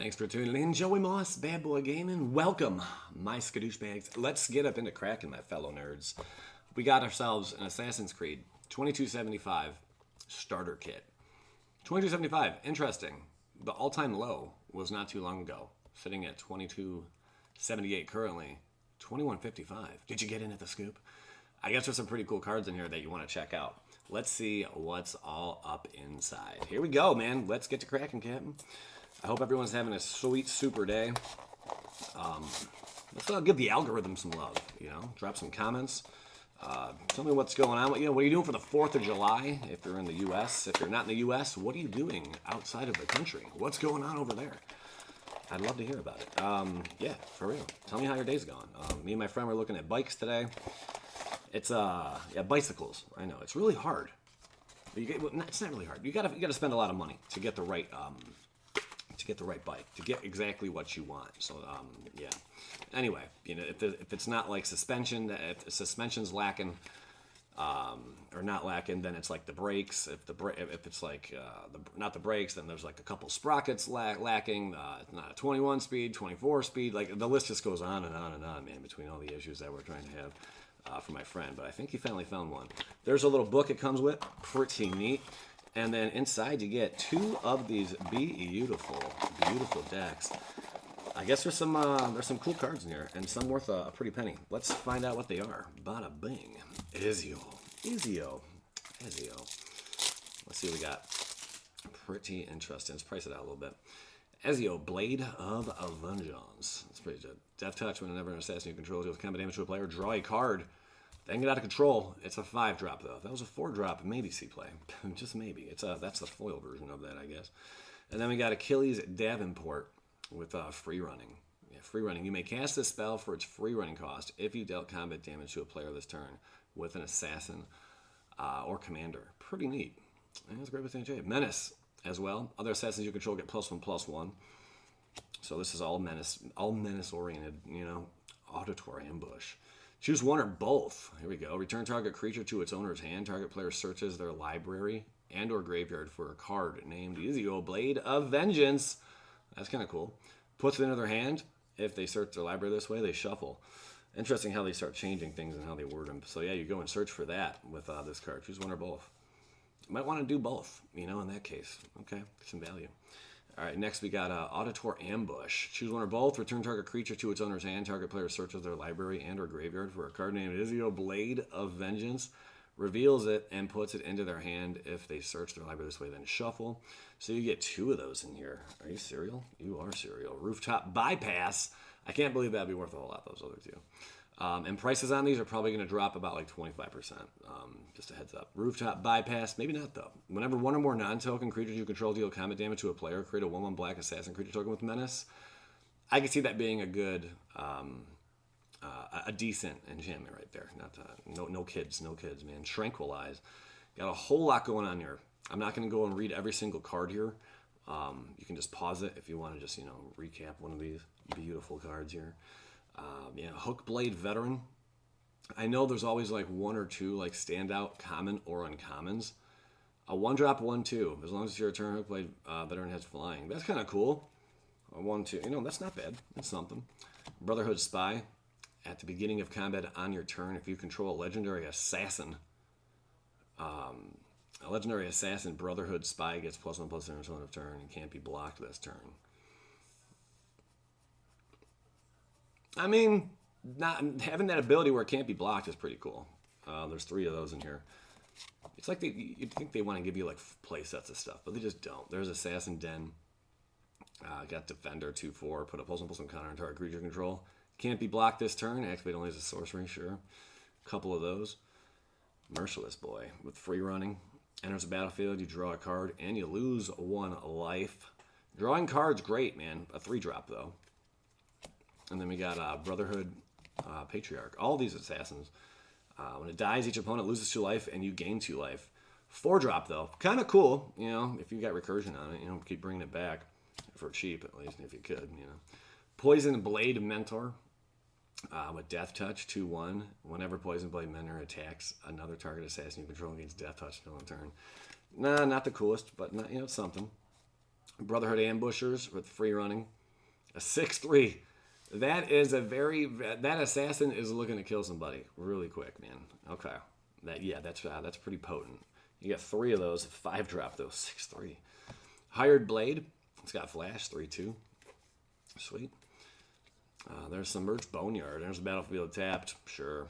Thanks for tuning in. Joey Moss, Bad Boy Gaming. Welcome, my skadoosh bags. Let's get up into cracking, my fellow nerds. We got ourselves an Assassin's Creed 2275 starter kit. 2275, interesting. The all-time low was not too long ago, sitting at 2278 currently. 2155. Did you get in at the scoop? I guess there's some pretty cool cards in here that you want to check out. Let's see what's all up inside. Here we go, man. Let's get to cracking, Captain. I hope everyone's having a sweet, super day. Let's give the algorithm some love, Drop some comments. Tell me what's going on. What are you doing for the 4th of July if you're in the U.S.? If you're not in the U.S., what are you doing outside of the country? What's going on over there? I'd love to hear about it. Yeah, for real. Tell me how your day's going. Me and my friend were looking at bikes today. It's bicycles. I know it's really hard. It's not really hard. You gotta spend a lot of money to get the right bike, to get exactly what you want. So yeah. Anyway, if it's not like suspension, if suspension's lacking or not lacking, then it's like the brakes. If it's like not the brakes, then there's like a couple sprockets lacking. It's not a 21 speed, 24 speed. Like the list just goes on and on and on, man. Between all the issues that we're trying to have. For my friend, but I think he finally found one. There's a little book it comes with, pretty neat. And then inside you get 2 of these beautiful decks. I guess there's some cool cards in here, and some worth a pretty penny. Let's find out what they are. Bada bing. Ezio. Let's see what we got. Pretty interesting. Let's price it out a little bit. Ezio, Blade of Vengeance. That's pretty good. Death Touch, whenever an assassin you control deals combat damage to a player, draw a card. Then get out of control. It's a 5-drop, though. If that was a 4-drop, maybe C-play. Just maybe. That's the foil version of that, I guess. And then we got Achilles Davenport with free running. Yeah, free running. You may cast this spell for its free running cost if you dealt combat damage to a player this turn with an assassin or commander. Pretty neat. And that's great with NJ. Menace as well. Other assassins you control get +1/+1. So this is all menace oriented, auditory ambush. Choose one or both. Here we go. Return target creature to its owner's hand. Target player searches their library and or graveyard for a card named Ezio, Blade of Vengeance. That's kind of cool. Puts it into their hand. If they search their library this way, they shuffle. Interesting how they start changing things and how they word them. So yeah, you go and search for that with this card. Choose one or both. You might want to do both, in that case. Okay, some value. All right, next we got Auditory Ambush. Choose one or both. Return target creature to its owner's hand. Target player searches their library and or graveyard for a card named Ezio, Blade of Vengeance. Reveals it and puts it into their hand. If they search their library this way, then shuffle. So you get 2 of those in here. Are you cereal? You are cereal. Rooftop Bypass. I can't believe that'd be worth a whole lot, those other 2. And prices on these are probably going to drop about like 25%. Just a heads up. Rooftop Bypass, maybe not though. Whenever one or more non-token creatures you control deal combat damage to a player, create a 1/1 black assassin creature token with Menace. I can see that being a good, a decent enchantment right there. No kids, man. Tranquilize. Got a whole lot going on here. I'm not going to go and read every single card here. You can just pause it if you want to just recap one of these beautiful cards here. Hookblade Veteran. I know there's always like 1 or 2 like standout common or uncommons. A 1-drop 1/2. As long as your return Hookblade Veteran has flying. That's kind of cool. A 1/2. That's not bad. That's something. Brotherhood Spy. At the beginning of combat on your turn, if you control a legendary assassin, Brotherhood Spy gets +1/+0 until end of turn and can't be blocked this turn. I mean, not having that ability where it can't be blocked is pretty cool. There's 3 of those in here. It's like you'd think they want to give you like play sets of stuff, but they just don't. There's Assassin Den. Got Defender 2/4. Put a +1/+1 counter on target creature control. Can't be blocked this turn. Activate only as a sorcery. Sure. Couple of those. Merciless Boy with free running. Enters the battlefield. You draw a card and you lose 1 life. Drawing cards, great, man. A 3-drop though. And then we got Brotherhood Patriarch. All these assassins. When it dies, each opponent loses 2 life, and you gain 2 life. 4-drop, though. Kind of cool, if you got recursion on it. Keep bringing it back for cheap, at least, if you could, Poison Blade Mentor with Death Touch, 2/1. Whenever Poison Blade Mentor attacks another target assassin you control, gains Death Touch until end turn. Nah, not the coolest, but not, it's something. Brotherhood Ambushers with free running. A 6/3. That is that assassin is looking to kill somebody really quick, man. Okay. That's pretty potent. You get 3 of those, 5-drop those, 6/3. Hired Blade. It's got flash, 3/2. Sweet. There's some merch. Boneyard. There's a battlefield tapped. Sure.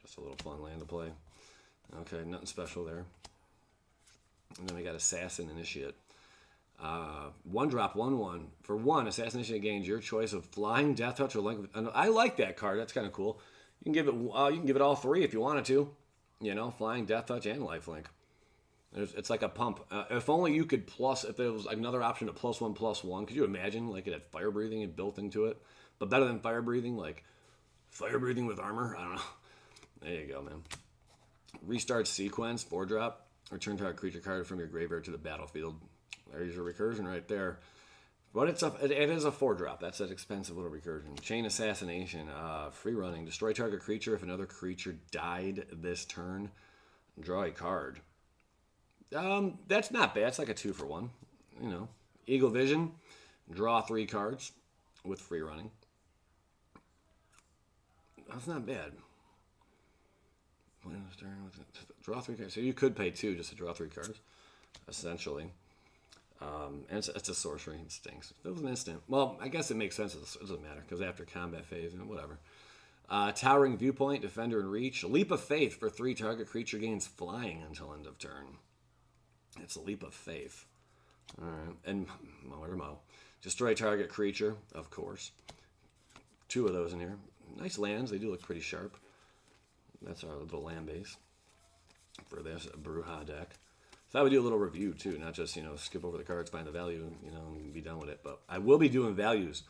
Just a little fun land to play. Okay, nothing special there. And then we got Assassin Initiate. 1-drop, 1/1. For 1, Assassin Initiate gains your choice of flying, death touch, or length. I like that card. That's kind of cool. You can give it all 3 if you wanted to. You know, flying, death touch, and lifelink. It's like a pump. If only you could if there was another option to +1/+1. Could you imagine? Like it had fire breathing and built into it, but better than fire breathing, like fire breathing with armor. I don't know. There you go, man. Restart sequence, 4-drop. Return target creature card from your graveyard to the battlefield. There's your recursion right there. But it is a 4-drop. That's an expensive little recursion. Chain Assassination, free running. Destroy target creature if another creature died this turn. Draw a card. That's not bad. It's like a 2-for-1. You know, Eagle Vision. Draw 3 cards with free running. That's not bad. Draw 3 cards. So you could pay 2 just to draw 3 cards, essentially. And it's a sorcery. It stinks. If it was an instant, well, I guess it makes sense. It doesn't matter because after combat phase, whatever. Towering Viewpoint, Defender, and Reach. Leap of Faith for 3. Target creature gains flying until end of turn. It's a Leap of Faith. All right. And Mo. Destroy target creature, of course. 2 of those in here. Nice lands. They do look pretty sharp. That's our little land base for this Bruja deck. So I would do a little review too, not just, skip over the cards, find the value, and be done with it. But I will be doing values.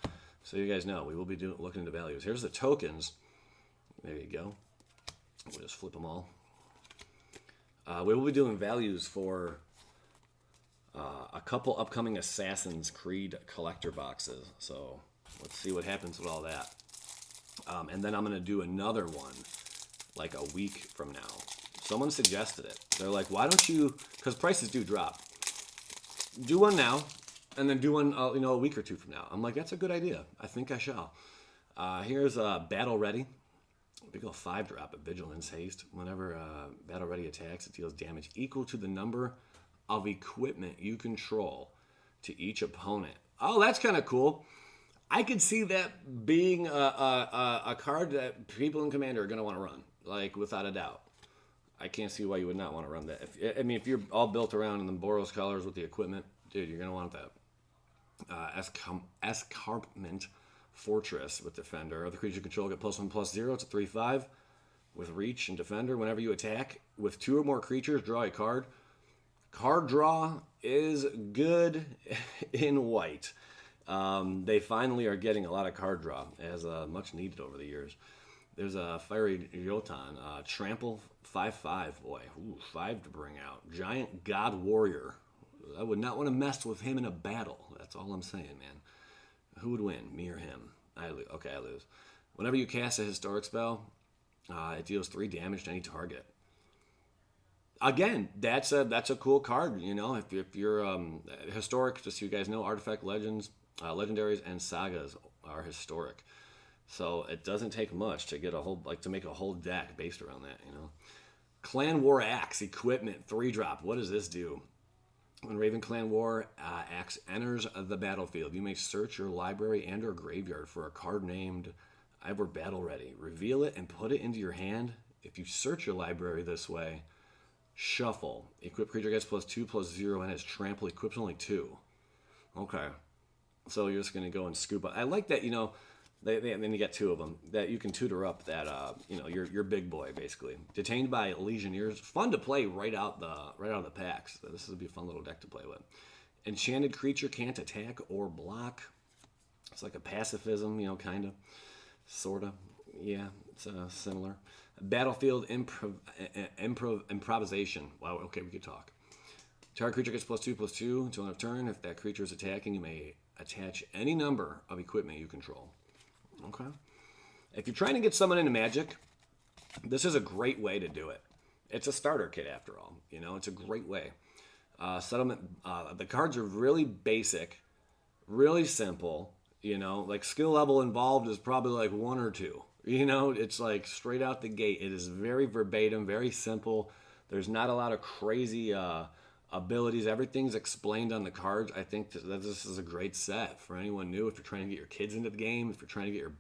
So you guys know, we will be looking into values. Here's the tokens. There you go. We'll just flip them all. We will be doing values for a couple upcoming Assassin's Creed collector boxes. So let's see what happens with all that. And then I'm going to do another one like a week from now. Someone suggested it. They're like, why don't you, because prices do drop, do one now and then do one a week or 2 from now. I'm like, that's a good idea. I think I shall. Here's Battle Ready. Big old 5-drop at Vigilance Haste. Whenever Battle Ready attacks, it deals damage equal to the number of equipment you control to each opponent. Oh, that's kind of cool. I could see that being a card that people in Commander are going to want to run, like without a doubt. I can't see why you would not want to run that. If you're all built around in the Boros colors with the equipment, dude, you're going to want that. Escarpment Fortress with Defender. Other creature you control get +1/+0. It's a 3/5 with Reach and Defender. Whenever you attack with 2 or more creatures, draw a card. Card draw is good in white. They finally are getting a lot of card draw, as much needed over the years. There's a Fiery Jotan, Trample 5/5, boy, 5 to bring out. Giant God Warrior. I would not want to mess with him in a battle. That's all I'm saying, man. Who would win, me or him? I lose. Okay, I lose. Whenever you cast a historic spell, it deals 3 damage to any target. Again, that's a cool card. If you're historic, just so you guys know, artifact legends, legendaries, and sagas are historic. So it doesn't take much to get to make a whole deck based around that. Clan War Axe equipment 3-drop. What does this do? When Raven Clan War Axe enters the battlefield, you may search your library and/or graveyard for a card named Ivor Battle Ready. Reveal it and put it into your hand. If you search your library this way, shuffle. Equip creature gets +2/+0 and has trample. Equips only 2. Okay, so you're just gonna go and scoop up. I like that. Then you get 2 of them that you can tutor up. That your big boy basically. Detained by Legionnaires, fun to play right out of the packs. So this would be a fun little deck to play with. Enchanted creature can't attack or block. It's like a pacifism, kind of, sort of. Yeah, it's similar. Battlefield improvisation. Wow. Okay, we could talk. Target creature gets +2/+2 until end of turn. If that creature is attacking, you may attach any number of equipment you control. Okay. If you're trying to get someone into Magic, this is a great way to do it. It's a starter kit after all. It's a great way. Settlement. The cards are really basic, really simple. You know, like skill level involved is probably like 1 or 2. You know, it's like straight out the gate. It is very verbatim, very simple. There's not a lot of crazy abilities. Everything's explained on the cards. I think that this is a great set for anyone new. If you're trying to get your kids into the game, if you're trying to get your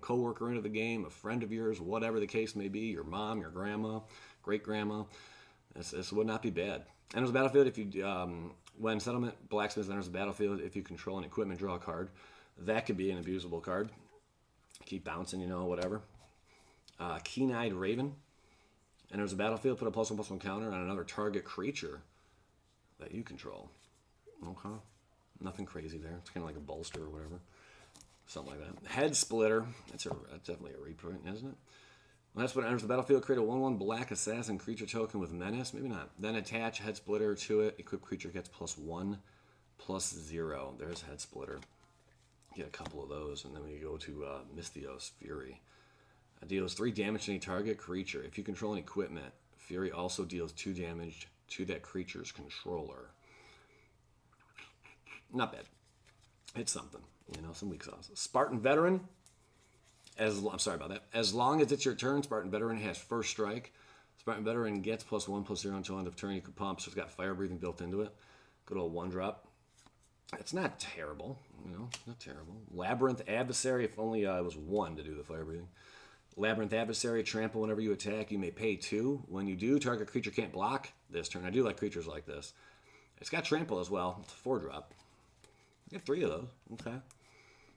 coworker into the game, a friend of yours, whatever the case may be, your mom, your grandma, great grandma, this would not be bad. Enters the battlefield if you when settlement blacksmith enters the battlefield. If you control an equipment, draw a card. That could be an abusable card. Keep bouncing, whatever. Keen-eyed Raven enters the battlefield. Put a +1/+1 counter on another target creature that you control. Okay. Nothing crazy there. It's kind of like a bolster or whatever. Something like that. Head Splitter. That's definitely a reprint, isn't it? Last one enters the battlefield. Create a 1/1 black assassin creature token with menace. Maybe not. Then attach Head Splitter to it. Equipped creature gets +1/+0. There's Head Splitter. Get a couple of those, and then we go to Misthios Fury. Deals 3 damage to any target creature. If you control an equipment, Fury also deals 2 damage to that creature's controller. Not bad. It's something, some weak sauce. Spartan Veteran. I'm sorry about that. As long as it's your turn, Spartan Veteran has first strike. Spartan Veteran gets +1/+0 until end of turn. You can pump, so it's got fire breathing built into it. Good old 1-drop. It's not terrible, not terrible. Labyrinth Adversary, if only it was 1 to do the fire breathing. Labyrinth Adversary, trample whenever you attack. You may pay 2. When you do, target creature can't block this turn. I do like creatures like this. It's got trample as well. It's a 4-drop. You get 3 of those. Okay.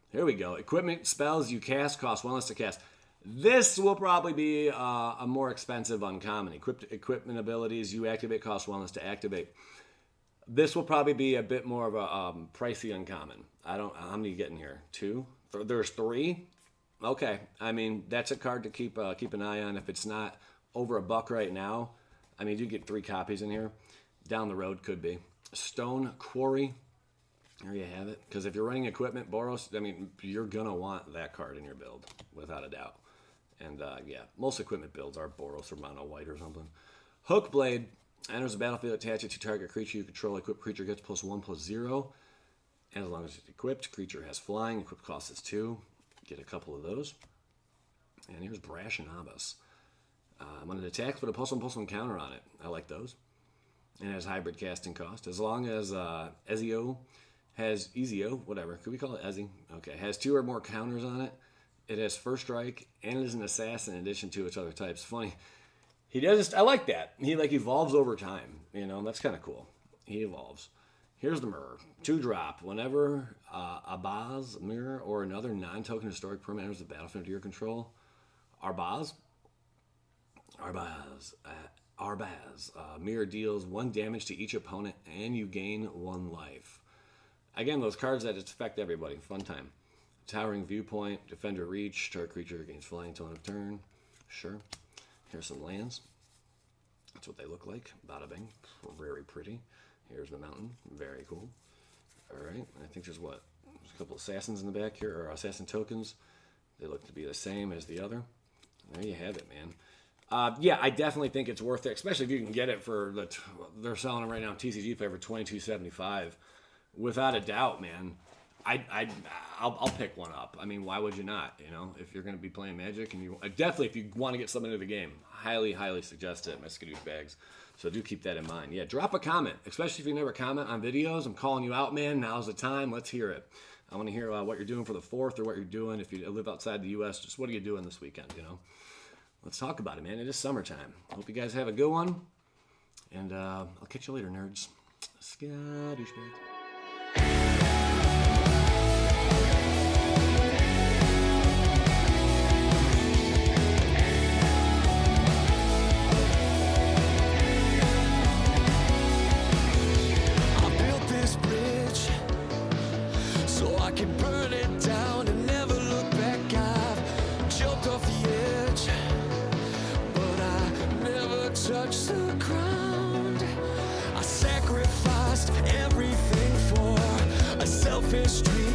Here we go. Equipment spells you cast cost 1 less to cast. This will probably be a more expensive uncommon. Equipment abilities you activate cost 1 less to activate. This will probably be a bit more of a pricey uncommon. How many you getting here? 2? There's 3? Okay. I mean, that's a card to keep an eye on. If it's not over $1 right now, I mean, you get 3 copies in here. Down the road, could be. Stone Quarry. There you have it. Because if you're running equipment, Boros, I mean, you're going to want that card in your build, without a doubt. And, yeah, most equipment builds are Boros or Mono White or something. Hookblade. Enters the battlefield, attach it to target creature you control. Equipped creature gets +1/+0. And as long as it's equipped, creature has flying. Equipped cost is 2. Get a couple of those. And here's Brash and Abbas. When it attacks, put a +1/+1 counter on it. I like those. And it has hybrid casting cost. As long as Ezio has whatever. Could we call it Ezzy? Okay. Has 2 or more counters on it. It has first strike, and it is an assassin in addition to its other types. Funny. He does. I like that. He evolves over time. That's kind of cool. He evolves. Here's the mirror. 2-drop. Whenever Arbaz mirror or another non-token historic permanent enters the battlefield under your control, Arbaz mirror deals 1 damage to each opponent, and you gain 1 life. Again, those cards that affect everybody. Fun time. Towering Viewpoint, Defender Reach, target creature gains flying until end of turn. Sure. Here's some lands. That's what they look like. Bada bing. Very pretty. Here's the mountain. Very cool. All right. I think there's a couple assassins in the back here, or assassin tokens. They look to be the same as the other. There you have it, man. Yeah, I definitely think it's worth it, especially if you can get it for they're selling it right now. TCG play for $22.75. Without a doubt, man. I'll pick one up. I mean, why would you not? If you're going to be playing Magic, and definitely if you want to get something into the game, highly suggest it, my Skadoosh bags. So do keep that in mind. Yeah, drop a comment, especially if you never comment on videos. I'm calling you out, man. Now's the time. Let's hear it. I want to hear what you're doing for the 4th, or what you're doing if you live outside the U.S. Just what are you doing this weekend? Let's talk about it, man. It is summertime. Hope you guys have a good one, and I'll catch you later, nerds. Skadoosh bags. Touch the ground. I sacrificed everything for a selfish dream.